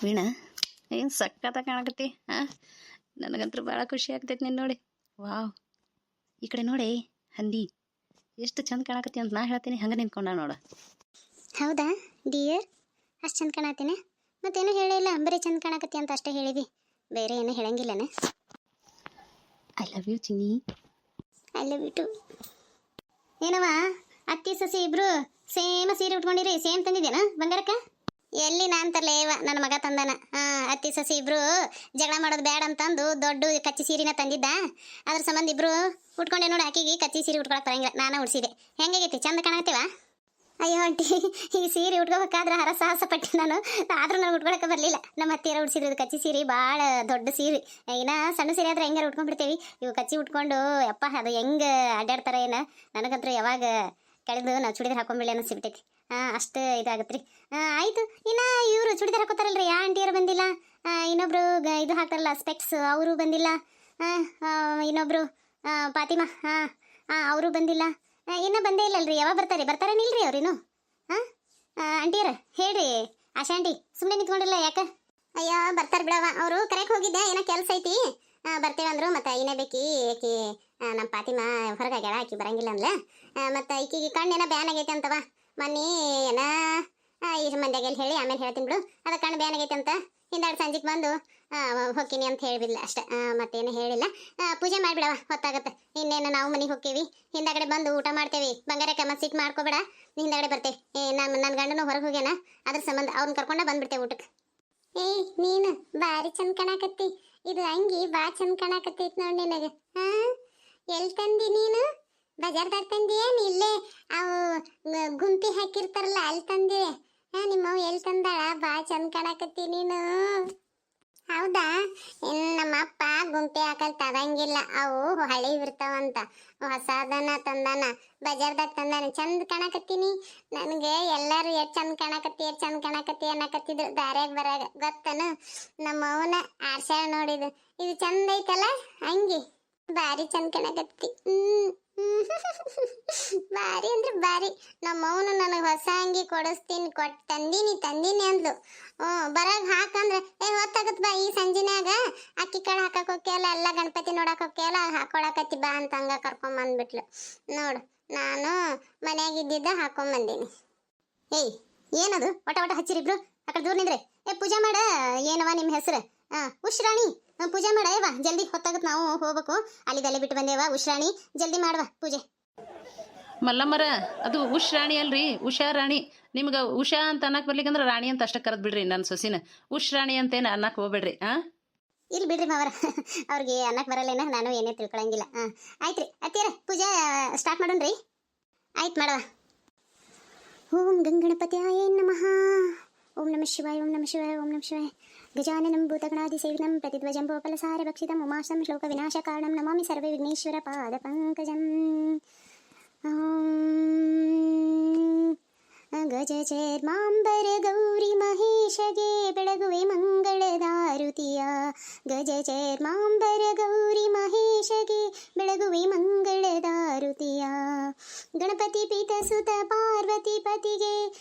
ವೀಣಾ ಏನು ಸಕ್ಕತ್ತ ಕಾಣಕತ್ತಿ ಹಾಂ. ನನಗಂತೂ ಭಾಳ ಖುಷಿ ಆಗ್ತೈತಿ ನಿನ್ನ ನೋಡಿ. ವಾವ್, ಈ ಕಡೆ ನೋಡಿ ಹಂದಿ ಎಷ್ಟು ಚಂದ ಕಾಣಕತ್ತಿ ಅಂತ ನಾ ಹೇಳ್ತೀನಿ, ಹಂಗೆ ನಿಂತ್ಕೊಂಡ ನೋಡು. ಹೌದಾ ಡಿಯರ್, ಅಷ್ಟು ಚಂದ ಕಾಣತ್ತೀನಿ. ಮತ್ತೇನು ಹೇಳಿಲ್ಲ, ಬರೀ ಚಂದ ಕಾಣಕತ್ತಿ ಅಂತ ಅಷ್ಟೇ ಹೇಳಿವಿ, ಬೇರೆ ಏನು ಹೇಳಂಗಿಲ್ಲನೆ. I love you Chinni. I love you too. ಏನವ ಅತ್ತಿ ಸಸಿ ಇಬ್ರು ಸೇಮ್ ಸೀರೆ ಉಟ್ಕೊಂಡಿರಿ, ಸೇಮ್ ತಂದಿದ್ದೇನ ಬಂಗಾರಕ್ಕ? ಎಲ್ಲಿ ನಾನು ತರ್ಲೇವ, ನನ್ನ ಮಗ ತಂದಾನ. ಅತ್ತಿ ಸಸಿ ಇಬ್ರು ಜಗಳ ಮಾಡೋದು ಬೇಡ ಅಂತಂದು ದೊಡ್ಡ ಕಚ್ಚಿ ಸೀರೆನ ತಂದಿದ್ದ. ಅದ್ರ ಸಂಬಂಧ ಇಬ್ರು ಉಟ್ಕೊಂಡೆ ನೋಡಿ. ಆಕಿಗೆ ಕಚ್ಚಿ ಸೀರೆ ಉಟ್ಕೊಳಕ್ ಬರಂಗಿಲ್ಲ, ನಾನು ಉಡ್ಸಿದೆ. ಹೆಂಗಾಗೈತಿ, ಚಂದ ಕಾಣತ್ತೀವ? ಅಯ್ಯೋ ಆಂಟಿ, ಈ ಸೀರೆ ಉಟ್ಕೋಬೇಕಾದ್ರೆ ಹರಸಾಹಸ ಪಟ್ಟಿ ನಾನು, ಆದ್ರೂ ನನಗೆ ಉಟ್ಕೊಳಕ್ಕೆ ಬರಲಿಲ್ಲ. ನಮ್ಮ ಹತ್ತಿರ ಉಡ್ಸಿರೋದು ಕಚ್ಚಿ ಸೀರೆ, ಭಾಳ ದೊಡ್ಡ ಸೀರೆ. ಇನ್ನ ಸಣ್ಣ ಸೀರೆ ಆದ್ರೆ ಹೆಂಗಾರ ಉಟ್ಕೊಂಡ್ಬಿಡ್ತೇವಿ, ಇವು ಕಚ್ಚಿ ಉಟ್ಕೊಂಡು ಯಪ್ಪ ಅದು ಹೆಂಗೆ ಅಡ್ಡಾಡ್ತಾರೆ ಏನ. ನನಗಂತೂ ಯಾವಾಗ ಕಳೆದು ನಾವು ಚೂಡಿದಾರ ಹಾಕೊಂಬಿಡಿ ಅನ್ನಿಸ್ಬಿಟ್ಟೈತಿ. ಅಷ್ಟು ಇದಾಗತ್ತೆ ರೀ. ಆಯಿತು, ಇನ್ನು ಇವರು ಚೂಡಿದಾರ ಹಾಕೋತಾರಲ್ರಿ, ಯಾ ಆಂಟಿಯರು ಬಂದಿಲ್ಲ. ಇನ್ನೊಬ್ರು ಇದು ಹಾಕ್ತಾರಲ್ಲ ಸ್ಪೆಕ್ಸ್, ಅವರು ಬಂದಿಲ್ಲ. ಇನ್ನೊಬ್ರು ಫಾತಿಮಾ, ಅವರು ಬಂದಿಲ್ಲ. ಇನ್ನೂ ಬಂದೇ ಇಲ್ಲಲ್ರಿ, ಯಾವಾಗ ಬರ್ತಾರೇನಿಲ್ರಿ ಅವ್ರಿನ್ನು? ಆಂಟಿಯರ ಹೇಳ್ರಿ. ಆಶಾ ಆಂಟಿ ಸುಮ್ಮನೆ ನಿಂತ್ಕೊಂಡಿಲ್ಲ ಯಾಕೆ? ಅಯ್ಯೋ ಬರ್ತಾರೆ ಬಿಡವ, ಅವರು ಕರೆಕ್ಟ್ ಹೋಗಿದ್ದೆ, ಏನೋ ಕೆಲಸ ಐತಿ, ಬರ್ತೇವೆ ಅಂದರು. ಮತ್ತು ಏನೇ ಬೇಕಿ ಆಕಿ ನಮ್ಮ ಫಾತಿಮಾ ಹೊರಗಾಗ್ಯಾಳ, ಆಕಿ ಬರಂಗಿಲ್ಲ ಅಂದ್ಲ. ಮತ್ತು ಈಕಿಗೆ ಕಣ್ಣೇನೋ ಬ್ಯಾನ್ ಆಗೈತೆ ಅಂತವ. ಮೊನ್ನೆ ಏನ ಈ ಮಂದ್ಯಾಗೆಲ್ಲಿ ಹೇಳಿ ಆಮೇಲೆ ಹೇಳ್ತೀನಿ ಬಿಡು. ಅದು ಕಣ್ಣು ಬ್ಯಾನ್ ಆಗೈತೆ ಅಂತ ಹಿಂದಾಡು ಸಂಜೆಗೆ ಬಂದು ಹೋಗ್ತೀನಿ ಅಂತ ಹೇಳಿಬಿಡ್ಲ ಅಷ್ಟೇ, ಮತ್ತೇನು ಹೇಳಿಲ್ಲ. ಪೂಜೆ ಮಾಡಿಬಿಡವ, ಹೊತ್ತಾಗತ್ತೆ. ಇನ್ನೇನು ನಾವು ಮನೆಗೆ ಹೋಗ್ತೀವಿ, ಹಿಂದಾಗಡೆ ಬಂದು ಊಟ ಮಾಡ್ತೇವೆ. ಬಂಗಾರಕ್ಕೆ ಮತ್ತೆ ಸಿಟ್ಟು ಮಾಡ್ಕೋಬೇಡ, ಹಿಂದಾಗಡೆ ಬರ್ತೇವೆ. ನನ್ನ ಗಂಡನೂ ಹೊರಗೆ ಹೋಗ್ಯಾನ, ಅದ್ರ ಸಂಬಂಧ ಅವ್ರನ್ನ ಕರ್ಕೊಂಡ ಬಂದ್ಬಿಡ್ತೇವೆ ಊಟಕ್ಕೆ. ನೀನು ಭಾರಿ ಚಂದ ಕಾಣಕತ್ತಿ, ಇದು ಅಂಗಿ ಭಾಳ ಚಂದ ಕಾಣಕತ್ತೈತಿ ನೋಡಿ ನಿನಗೆ. ಎಲ್ಲಿ ತಂದಿ ನೀನು? ಬಜಾರ್ದಾಗ ತಂದಿಯೇನು ಇಲ್ಲೇ ಅವು ಗುಂಪಿ ಹಾಕಿರ್ತಾರಲ್ಲ ಅಲ್ಲಿ ತಂದಿದೆ? ನಿಮ್ಮವ್ ಎಲ್ಲಿ ತಂದಾಳ? ಭಾಳ ಚಂದ ಕಾಣಕತ್ತಿ ನೀನು. ಹೌದಾ? ನಮ್ಮ ಅಪ್ಪ ಗುಂಪಿ ಹಾಕಲ್ ತರಂಗಿಲ್ಲ, ಅವು ಹಳಿ ಇರ್ತಾವಂತ, ಹೊಸದನ್ನ ತಂದಾನ, ಬಜಾರ್ದಾಗ ತಂದಾನ. ಚಂದ ಕಾಣಕತ್ತೀನಿ. ನನಗೆ ಎಲ್ಲರೂ ಎಷ್ಟು ಚಂದ ಕಾಣಕತ್ತಿ ಅನ್ನಕತ್ತಿದ್ರು ದಾರ್ಯಾಗ ಬರಾಗ, ಗೊತ್ತನು? ನಮ್ಮ ಅವನ ಆರ್ಸ್ಯಾಳ ನೋಡಿದು, ಇದು ಚಂದ ಐತಲ್ಲ ಅಂಗಿ, ಭಾರಿ ಚಂದ ಕಾಣಕತ್ತಿ. ಭಾರಿ ಅಂದ್ರೆ ಭಾರಿ. ನಮ್ಮವನು ನನಗೆ ಹೊಸ ಅಂಗಿ ಕೊಡಿಸ್ತೀನಿ ತಂದೀನಿ ಅಂದ್ಲು. ಬರಾಗ ಹಾಕಂದ್ರೆ ಹೊತ್ತಾಗತ್ ಬಾ, ಈ ಸಂಜಿನಾಗ ಅಕ್ಕಿ ಕಾಳು ಹಾಕಕ್ ಹೋಗ್ಯಲ್ಲ, ಎಲ್ಲ ಗಣಪತಿ ನೋಡಕ್ ಹೋಗ್ಯಲ್ಲ, ಹಾಕೊಳಕತ್ತಿ ಬಾ ಅಂತ ಹಂಗ ಕರ್ಕೊಂಬಂದ್ಬಿಟ್ಲು ನೋಡು. ನಾನು ಮನ್ಯಾಗಿದ್ದಿದ್ದ ಹಾಕೊಂಬಂದೀನಿ. ಏನದು ಒಟ ಹಚ್ಚಿರಿಬ್ರು? ಆ ಕಡೆ ದೂರ ನಿಂದ್ರೆ. ಪೂಜೆ ಮಾಡ. ಏನವ ನಿಮ್ಮ ಹೆಸರು? ಉಶ್ರಾಣಿ. ಪೂಜೆ ಮಾಡ ಯವ್ವ, ಜಲ್ದಿ ಹೊತ್ತಾಗತ್, ನಾವು ಹೋಗ್ಬೇಕು. ಅಲ್ಲಿದಲ್ಲೇ ಬಿಟ್ಟು ಬಂದೇವ. ಉಶ್ರಾಣಿ ಜಲ್ದಿ ಮಾಡುವ ಪೂಜೆ. ಮಲ್ಲಮ್ಮರ, ಅದು ರಾಣಿ ಅಲ್ರಿ, ಉಷಾ ರಾಣಿ. ನಿಮ್ಗೆ ಉಷಾ ಅಂತ ಅನ್ನಕ್ಕೆ ಬರ್ಲಿಕ್ಕಂದ್ರೆ ರಾಣಿ ಅಂತ ಅಷ್ಟೇ ಕರೆದು ಬಿಡ್ರಿ ನನ್ನ ಸೊಸಿನ. ರಾಣಿ ಅಂತೇನು ಅನ್ನಕ್ಕೆ ಹೋಗ್ಬೇಡ್ರಿ. ಇಲ್ಲಿ ಬಿಡ್ರಿ ಮಾವರ, ಅವ್ರಿಗೆ ಅನ್ನಕ್ಕೆ ಬರಲ್ಲೇನ, ನಾನು ಏನೇ ತಿಳ್ಕೊಳಂಗಿಲ್ಲ. ಆಯ್ತ್ರಿ ಅತ್ತಿಯರ, ಪೂಜೆ ಸ್ಟಾರ್ಟ್ ಮಾಡೋಣ್ರಿ. ಆಯ್ತು ಮಾಡುವ. ಓಂ ಗಂಗಣಪತಿಯಾಯ ನಮಃ. ಓಂ ನಮಃ ಶಿವಾಯ, ಓಂ ನಮಃ ಶಿವಾಯ, ಓಂ ನಮಃ ಶಿವಾಯ. ಗಜಾನನಂ ಭೂತಗಣಾಧಿಸೇವಿತಂ ಪ್ರತಿಧ್ವಜಂ ಭೋಪಲಸಾರ ಭಕ್ಷಿತಂ ಉಮಾಶಂ ಶ್ಲೋಕ ವಿನಾಶಕಾರಣಂ ನಮಾಮಿ ಸರ್ವ ವಿಘ್ನೇಶ್ವರ ಪಾದ ಪಂಕಜಂ. ಗಜಚರ್ಮಾಂಬರ ಗೌರಿ ಮಹೇಶಗೆ ಬೆಳಗುವೆ ಮಂಗಳದಾರುತಿಯ. ಗಜಚರ್ಮಾಂಬರ ಗೌರಿ ಮಹೇಶಗೆ ಬೆಳಗುವೆ ಮಂಗಳದಾರುತಿಯ. ಗಣಪತಿ ಪೀಠ ಸುತ ಪಾರ್ವತಿ ಪತಿಗೆ,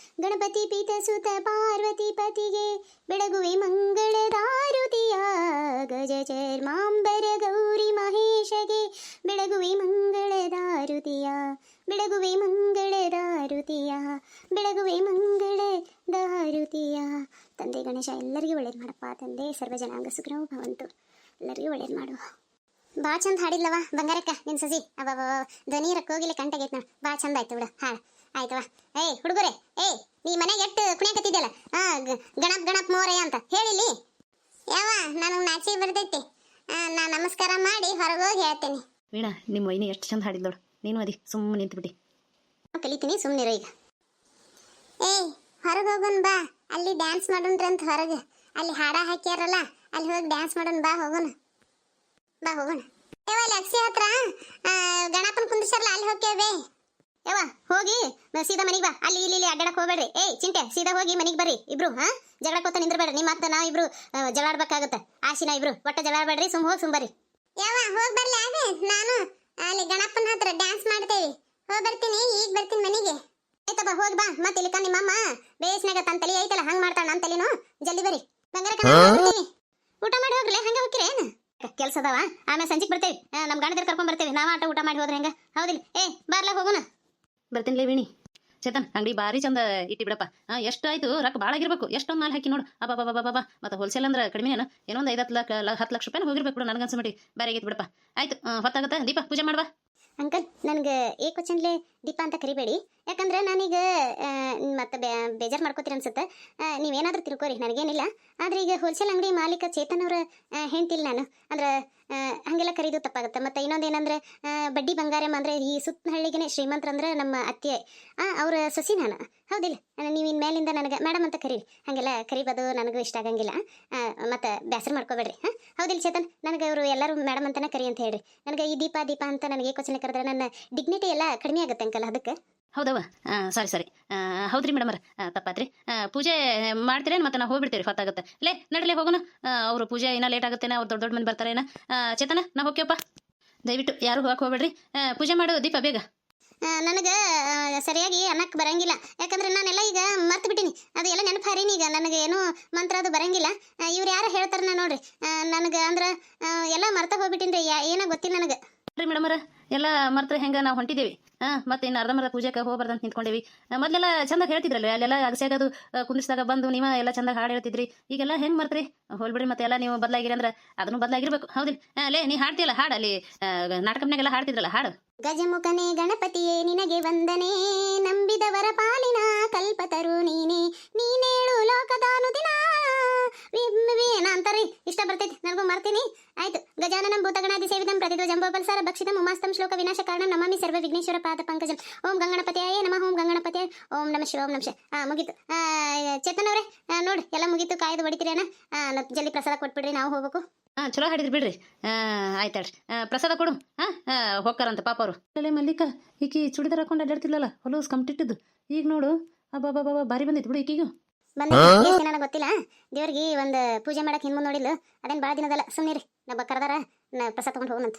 ಗಣಪತಿ ಪೀಠ ಸುತ ಪಾರ್ವತಿ ಪತಿಗೆ ಬೆಳಗುವೆ ಮಂಗಳದಾರುತಿಯ. ಗಜಚರ್ಮಾಂಬರ ಗೌರಿ ಮಹೇಶಗೆ ಬೆಳಗುವೆ ಮಂಗಳದಾರುತಿಯ. ಬೆಳಗುವೆ ಮಂಗಳದಾರುತಿಯ, ಬೆಳಗುವೆ ಮಂಗಳದಾರುತಿಯ. ತಂದೆ ಗಣೇಶ ಎಲ್ಲರಿಗೂ ಒಳ್ಳೇದು ಮಾಡಪ್ಪ. ತಂದೆ ಸರ್ವ ಜನಾಂಗ ಸುಖನೋ ಭವಂತು, ಎಲ್ಲರಿಗೂ ಒಳ್ಳೇದು ಮಾಡು. ಭಾಳ ಚಂದ ಹಾಡಿಲ್ಲವ ಬಂಗಾರಕ್ಕ ನಿನ್ನ ಸಸಿ. ಅವ ಧ್ವನಿ ರಕ್ಕೋಗಿಲ್ಲ ಕಂಟಾಗೈತೆ ನೋಡಿ, ಭಾಳ ಚಂದ ಆಯ್ತು ಬಿಡು ಹಾಡು. ಆಯ್ತವ. ಹುಡುಗರೇ, ನೀ ಮನೆಗೆ ಎಷ್ಟು ಕುಣಿಯಾಕತ್ತಿದ್ದಲ್ಲ, ಗಣಪ್ ಮೋರಯ್ಯ ಅಂತ ಹೇಳಿಲಿ. ಯಾವ ನನಗೆ ನಾಚಿಗೆ ಬರ್ತೈತಿ, ನಾ ನಮಸ್ಕಾರ ಮಾಡಿ ಹೊರಗೋಗಿ ಹೇಳ್ತೇನೆ. ವೀಣಾ, ನಿಮ್ಮ ವೈನಿ ಎಷ್ಟು ಚಂದ ಹಾಡಿದ್ದೋಳು, ನೀನು ಅದಿ ಸುಮ್ಮನೆ ನಿಂತುಬಿಡಿ. ಕಲಿತೀನಿ, ಸುಮ್ಮನಿರೋ ಈಗ. ಹೊರಗೆ ಹೋಗೋಣ ಬಾ, ಅಲ್ಲಿ ಡ್ಯಾನ್ಸ್ ಮಾಡೋಣ್ರಂತ ಹೊರಗೆ. ಅಲ್ಲಿ ಹಾಡ ಹಾಕ್ಯಾರಲ್ಲ, ಅಲ್ಲಿ ಹೋಗಿ ಡ್ಯಾನ್ಸ್ ಮಾಡೋಣ ಬಾ, ಹೋಗೋಣ ಬಾ ಹೋಗೋಣ. ಅಲ್ಲಿ ಅಕ್ಷಿ ಹತ್ರ ಗಣಪನ ಕುಂದಿರ್ಸಾರಲ್ಲ, ಅಲ್ಲಿ ಹೋಗ್ತೇವೆ. ಯವ್ವ ಹೋಗಿ ಸೀದಾ ಮನೆಗೆ ಬಾ, ಅಲ್ಲಿ ಇಲ್ಲಿ ಅಡ್ಡಾಡಕ್ ಹೋಗ್ಬೇಡ್ರಿ. ಚಿಂಟೆ ಸೀದಾ ಹೋಗಿ ಮನೆಗೆ ಬರ್ರಿ ಇಬ್ರು. ಜಗಳಕೋತ ನಿಂದ್ರಬೇಡ್ರಿ, ನಿಮ್ಮ ಅತ್ತ ನಾವು ಇಬ್ರು ಜಗಳಾಡ್ಬೇಕಾಗತ್ತೆ. ಆಶಿನ ಇಬ್ರು ಒಟ್ಟ ಜಗಳಾಡ್ಬೇಡ್ರಿ, ಸುಮ್ ಬರ್ರಿ. ಯವ್ವ ಹೋಗಿ ಬರ್ಲಿ, ಅದೇ ನಾನು ಅಲ್ಲಿ ಗಣಪನ ಹತ್ರ ಡ್ಯಾನ್ಸ್ ಮಾಡ್ತೇವೆ. ಹೋಗಿ ಬರ್ತೀನಿ, ಈಗ ಬರ್ತೀನಿ ಮನೆಗೆ. ಆಯ್ತಪ್ಪ ಹೋಗಿ ಬಾ. ಮತ್ತೆ ಇಲ್ಲಿಕ ನಿಮ್ಮಮ್ಮ ಬೇಸ್ನಾಗ ತನ್ನ ತಲೆ ಐತಲ್ಲ ಹಂಗೆ ಮಾಡ್ತಾಳೆ, ನನ್ನ ತಲೆನೂ. ಜಲ್ದಿ ಬರ್ರಿ. ಬಂಗಾರಕ್ಕ ಊಟ ಮಾಡಿ ಹೋಗ್ರಲ್ಲ ಹಂಗ ಹೋಗ್ತೀರಿ ಏನು ಕೆಲಸ ಅದಾವ ಆಮೇಲೆ ಸಂಜೆಗೆ ಬರ್ತೇವೆ ನಮ್ಮ ಗಂಡದ್ರ ಕರ್ಕೊಂಡ್ ಬರ್ತೇವೆ ನಾವ ಆಟ ಊಟ ಮಾಡಿ ಹೋದ್ರೆ ಹೆಂಗ ಹೌದಿಲ್ಲ ಬಾರ್ಲ ಹೋಗೋಣ ಬರ್ತೀನಿ ವೀಣಿ. ಚೇತನ್ ಅಂಗಡಿ ಭಾರಿ ಚಂದ ಇಟ್ಟಿ ಬಿಡಪ್ಪ. ಎಷ್ಟು ಆಯ್ತು ರೊಕ್ಕ ಭಾಳ ಆಗಿರ್ಬೇಕು. ಎಷ್ಟೊಂದು ಮಾಲ್ ಹಾಕಿ ನೋಡು. ಅಬ್ಬಾ ಮತ್ತೆ ಹೋಲ್ಸೇಲ್ ಅಂದ್ರೆ ಕಡಿಮೆ ಏನು ಏನೊಂದು 5-10 ಲಕ್ಷ ರೂಪಾಯಿ ಹೋಗಿರ್ಬೇಕು ಬಿಡು ನನಗನ್ಸ ಮಟ್ಟಿಗೆ. ಬೇರೆ ಆಗೈತೆ ಬಿಡಪ್ಪ. ಆಯ್ತು ಹೊತ್ತಾಗತ್ತ ದೀಪ ಪೂಜೆ ಮಾಡುವ. ಅಂಕಲ್ ನನಗೆ ಏಕವಚನಲೆ ದೀಪ ಅಂತ ಕರಿಬೇಡಿ, ಯಾಕಂದ್ರೆ ನಾನೀಗ ಮತ್ತೆ ಬೇಜಾರು ಮಾಡ್ಕೋತೀರಿ ಅನ್ಸುತ್ತೆ. ನೀವೇನಾದ್ರೂ ತಿಳ್ಕೊರಿ, ನನಗೇನಿಲ್ಲ. ಆದ್ರೆ ಈಗ ಹೋಲ್ಸೇಲ್ ಅಂಗಡಿ ಮಾಲೀಕ ಚೇತನ್ ಅವ್ರ ಹೇಳ್ತಿಲ್ಲ ನಾನು, ಅಂದ್ರೆ ಹಂಗೆಲ್ಲ ಕರೀದು ತಪ್ಪಾಗುತ್ತೆ. ಮತ್ತೆ ಇನ್ನೊಂದೇನಂದ್ರೆ ಬಡ್ಡಿ ಬಂಗಾರಮ್ಮ ಅಂದ್ರೆ ಈ ಸುತ್ತ ಹಳ್ಳಿಗೆ ಶ್ರೀಮಂತರಂದ್ರೆ ನಮ್ಮ ಅತ್ತೆ ಅವ್ರ ಸೊಸಿ ನಾನು, ಹೌದಿಲ್ಲ. ನೀವು ಇನ್ಮೇಲಿಂದ ನನಗೆ ಮೇಡಮ್ ಅಂತ ಕರೀರಿ, ಹಾಗೆಲ್ಲ ಕರಿಬೋದು ನನಗೂ ಇಷ್ಟ ಆಗಂಗಿಲ್ಲ. ಮತ್ತೆ ಬೇಸರ ಮಾಡ್ಕೋಬೇಡ್ರಿ. ಹೌದಿಲ್ಲ ಚೇತನ್, ನನಗೆ ಅವರು ಎಲ್ಲರೂ ಮೇಡಮ್ ಅಂತಾನೆ ಕರಿ ಅಂತ ಹೇಳ್ರಿ. ನನಗೆ ಈ ದೀಪ ಅಂತ ನನಗೆ ಏಕವಚನ ಕರೆದ್ರೆ ನನ್ನ ಡಿಗ್ನಿಟಿ ಎಲ್ಲ ಕಡಿಮೆ ಆಗುತ್ತೆ ಅಂಕಲ್, ಅದಕ್ಕೆ. ಹೌದವ, ಸರಿ ಹೌದ್ರಿ ಮೇಡಮರ, ತಪ್ಪಾತ್ರಿ. ಪೂಜೆ ಮಾಡ್ತೀರೇನು? ಮತ್ತೆ ನಾವು ಹೋಗ್ಬಿಡ್ತೀರಿ, ಹೊತ್ತಾಗುತ್ತೆ. ನಡಲೇ ಹೋಗೋಣ. ಅವರು ಪೂಜೆ ಏನೋ ಲೇಟ್ ಆಗುತ್ತೇನೆ, ಅವ್ರು ದೊಡ್ಡ ಮಂದಿ ಬರ್ತಾರೇನ. ಚೇತನ ನಾವು ಹೋಗ್ಯಪ್ಪ, ದಯವಿಟ್ಟು ಯಾರು ಹೋಗಕ್ಕೆ ಹೋಗ್ಬೇಡ್ರಿ. ಪೂಜೆ ಮಾಡು ದೀಪ ಬೇಗ. ನನಗೆ ಸರಿಯಾಗಿ ಅನ್ನಕ್ಕೆ ಬರಂಗಿಲ್ಲ, ಯಾಕಂದ್ರೆ ನಾನೆಲ್ಲ ಈಗ ಮರ್ತು ಬಿಟ್ಟಿನಿ. ಅದು ಎಲ್ಲ ನೆನಪು ಹರೀನಿ. ಈಗ ನನಗೆ ಏನೋ ಮಂತ್ರ ಅದು ಬರಂಗಿಲ್ಲ. ಇವ್ರು ಯಾರು ಹೇಳ್ತಾರ ನೋಡ್ರಿ, ನನಗೆ ಅಂದ್ರೆ ಎಲ್ಲ ಮರ್ತ ಹೋಗ್ಬಿಟ್ಟಿನ್ರಿ, ಏನೋ ಗೊತ್ತಿಲ್ಲ ನನಗೆ. ರೀ ಮೇಡಮರ, ಎಲ್ಲ ಮರ್ತ್ರೆ ಹೆಂಗೆ ನಾವು ಹೊಂಟಿದ್ದೀವಿ. ಮತ್ತೆ ಇನ್ನು ಅರ್ಧಂಬರ್ಧ ಪೂಜೆಗೆ ಹೋಗ್ಬಾರ್ದಂತ ನಿಂತ್ಕೊಂಡೇವಿ. ಮೊದಲೆಲ್ಲ ಚಂದಾಗಿ ಹೇಳ್ತಿದ್ರಲ್ಲ, ಅಲ್ಲೆಲ್ಲ ಅಗಸ್ಯಾಗದು ಕುಂದಿಸಿದಾಗ ಬಂದು ನೀವು ಎಲ್ಲ ಚಂದಾಗಿ ಹಾಡು ಹೇಳ್ತಿದ್ರಿ. ಈಗೆಲ್ಲ ಹೆಂಗೆ ಮರ್ತ್ರಿ? ಹೋಲ್ಬಿಡ್ರಿ. ಮತ್ತೆ ಎಲ್ಲ ನೀವು ಬದಲಾಗಿರಿ ಅಂದ್ರೆ ಅದನ್ನು ಬದಲಾಗಿರ್ಬೇಕು, ಹೌದಿಲ್ಲ. ನೀ ಹಾಡ್ತಿಯಲ್ಲ ಹಾಡು, ಅಲ್ಲಿ ನಾಟಕಮ್ನಾಗೆಲ್ಲ ಹಾಡ್ತಿದ್ರಲ್ಲ ಹಾಡು. ಗಜಮುಖನೇ ಗಣಪತಿಯೇ ನಿನಗೆ ವಂದನೆ, ನಂಬಿದವರ ಪಾಲಿನ ಕಲ್ಪತರು ನೀನೇ, ನೀನೇಳು ಲೋಕದಾನು ದಿನ ಅಂತಾರಿ. ಇಷ್ಟ ಬರ್ತೈತಿ, ನನಗೂ ಮರ್ತೀನಿ. ಆಯ್ತು. ಗಜಾನನಂ ಭೂತಗಣಾದಿ ಸೇವಿತಂ ಪ್ರತಿದೋ ಜಂಬೋಪಲ್ಸಾರ ಭಕ್ಷಿತಂ ಉಮಾಸ್ತಂ ಶ್ಲೋಕ ವಿನಾಶ ಕಾರಣಂ ನಮಾಮಿ ಸರ್ವ ವಿಘ್ನೇಶ್ವರ ಪಾದ ಪಂಕಜಂ. ಓಂ ಗಂಗಣಪತಿಯಾಯ ನಮಃ, ಓಂ ಗಂಗಣಪತಿಯಾಯ, ಓಂ ನಮಃ ಶಿವ, ಓಂ ನಮಃ ಶಿವ. ಮುಗೀತು. ಚೇತನ್ ಅವ್ರೆ ನೋಡಿ ಎಲ್ಲ ಮುಗೀತು. ಕಾಯ್ದು ಹೊಡಿತೀರೇನ? ಜಲ್ದಿ ಪ್ರಸಾದ ಕೊಟ್ಬಿಡ್ರಿ, ನಾವು ಹೋಗ್ಬೇಕು. ಚಲೋ ಹಾಡಿದ್ರಿ ಬಿಡ್ರಿ. ಆಯ್ತಾಳ್ರಿ, ಪ್ರಸಾದ ಕೊಡು. ಹೋಗ್ತಾರಂತ ಪಾಪ ಅವರು. ಮಲ್ಲಿಕ ಈಕಿ ಚೂಡಿದಾರ ಹಾಕೊಂಡು ಅಡ್ಡಾಡ್ತಿಲ್ಲಲ್ಲ, ಹೊಲೂಸ್ ಕಂಪ್ಟಿಟ್ಟಿದ್ದು. ಈಗ ನೋಡು, ಅಬ್ಬಾ ಬಾರಿ ಬಂದಿತ್ತು ಬಿಡು ಈಕಿಗೂ. ಬಂದ ನನಗೆ ಗೊತ್ತಿಲ್ಲ. ದೇವ್ರಿಗೆ ಒಂದು ಪೂಜೆ ಮಾಡಕ್ಕೆ ಹಿಂದೆ ನೋಡಿಲ್ಲ, ಅದೇನು ಭಾಳ ದಿನದಲ್ಲ. ಸುಮ್ಮನೆ ರೀ, ನಾ ಕರೆದಾರ ಪ್ರಸಾದ ತಗೊಂಡು ಹೋಗೋಣಂತ.